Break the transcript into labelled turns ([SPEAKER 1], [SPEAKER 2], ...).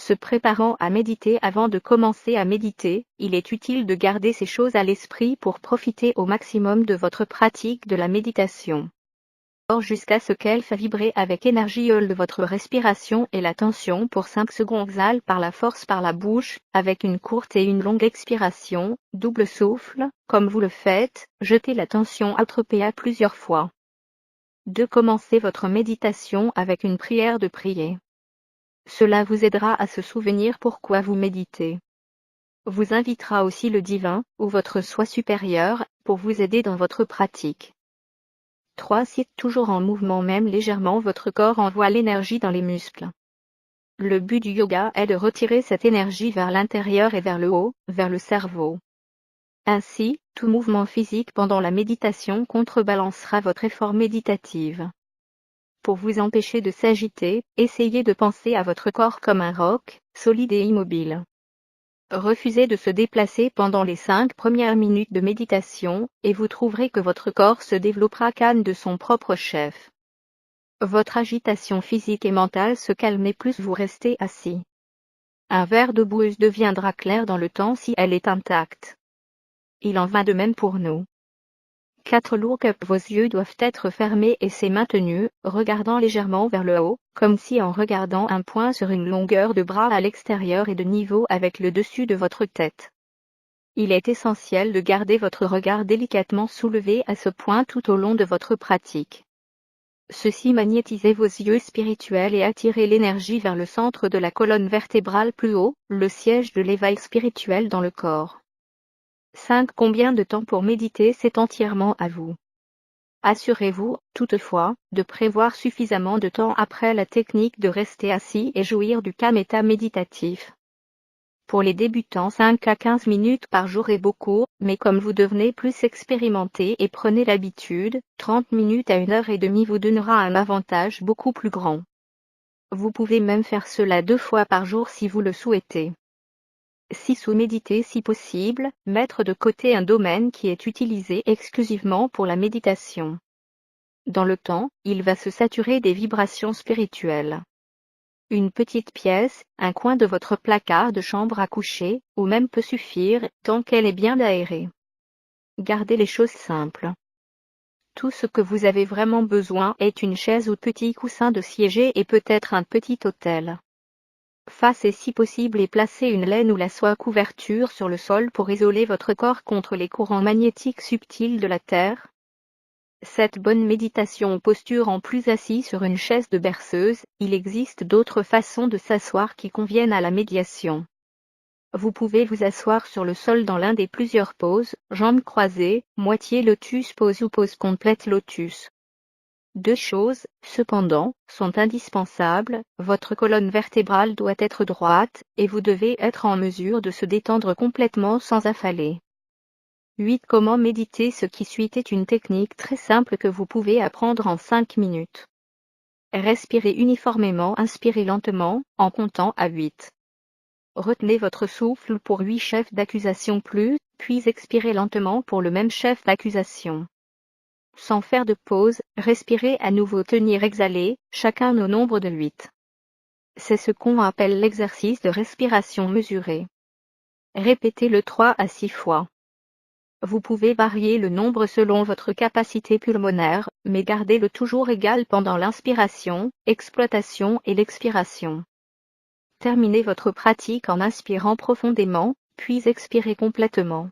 [SPEAKER 1] Se préparant à méditer. Avant de commencer à méditer, il est utile de garder ces choses à l'esprit pour profiter au maximum de votre pratique de la méditation. Jusqu'à ce qu'elle fasse vibrer avec énergie votre respiration et la tension pour 5 secondes. Exhale par la force par la bouche, avec une courte et une longue expiration, double souffle, comme vous le faites, jetez la tension à plusieurs fois. 2. Commencez votre méditation avec une prière de prier. Cela vous aidera à se souvenir pourquoi vous méditez. Vous invitera aussi le divin, ou votre soi supérieur, pour vous aider dans votre pratique. 3. Si toujours en mouvement même légèrement votre corps envoie l'énergie dans les muscles. Le but du yoga est de retirer cette énergie vers l'intérieur et vers le haut, vers le cerveau. Ainsi, tout mouvement physique pendant la méditation contrebalancera votre effort méditatif. Pour vous empêcher de s'agiter, essayez de penser à votre corps comme un roc, solide et immobile. Refusez de se déplacer pendant les 5 premières minutes de méditation, et vous trouverez que votre corps se développera calme de son propre chef. Votre agitation physique et mentale se calme et plus vous restez assis. Un verre d'eau boueuse deviendra clair dans le temps si elle est intacte. Il en va de même pour nous. 4. Vos yeux doivent être fermés et c'est maintenu, regardant légèrement vers le haut, comme si en regardant un point sur une longueur de bras à l'extérieur et de niveau avec le dessus de votre tête. Il est essentiel de garder votre regard délicatement soulevé à ce point tout au long de votre pratique. Ceci magnétisez vos yeux spirituels et attirez l'énergie vers le centre de la colonne vertébrale plus haut, le siège de l'éveil spirituel dans le corps. 5. Combien de temps pour méditer? C'est entièrement à vous. Assurez-vous, toutefois, de prévoir suffisamment de temps après la technique de rester assis et jouir du calme état méditatif. Pour les débutants, 5 à 15 minutes par jour est beaucoup, mais comme vous devenez plus expérimenté et prenez l'habitude, 30 minutes à 1h30 vous donnera un avantage beaucoup plus grand. Vous pouvez même faire cela 2 fois par jour si vous le souhaitez. 6. Méditer si possible, mettre de côté un domaine qui est utilisé exclusivement pour la méditation. Dans le temps, il va se saturer des vibrations spirituelles. Une petite pièce, un coin de votre placard de chambre à coucher, ou même peut suffire, tant qu'elle est bien aérée. Gardez les choses simples. Tout ce que vous avez vraiment besoin est une chaise ou petit coussin de siéger et peut-être un petit autel. Fassez si possible et placez une laine ou la soie couverture sur le sol pour isoler votre corps contre les courants magnétiques subtils de la Terre. Cette bonne méditation posture en plus assis sur une chaise de berceuse, il existe d'autres façons de s'asseoir qui conviennent à la méditation. Vous pouvez vous asseoir sur le sol dans l'un des plusieurs poses, jambes croisées, moitié lotus pose ou pose complète lotus. 2 choses, cependant, sont indispensables, votre colonne vertébrale doit être droite, et vous devez être en mesure de se détendre complètement sans affaler. 8. Comment méditer? Ce qui suit est une technique très simple que vous pouvez apprendre en 5 minutes. Respirez uniformément, inspirez lentement, en comptant à 8. Retenez votre souffle pour 8 chefs d'accusation puis expirez lentement pour le même chef d'accusation. Sans faire de pause, respirez à nouveau, tenir, exhaler, chacun au nombre de 8. C'est ce qu'on appelle l'exercice de respiration mesurée. Répétez-le 3 à 6 fois. Vous pouvez varier le nombre selon votre capacité pulmonaire, mais gardez-le toujours égal pendant l'inspiration, exploitation et l'expiration. Terminez votre pratique en inspirant profondément, puis expirez complètement.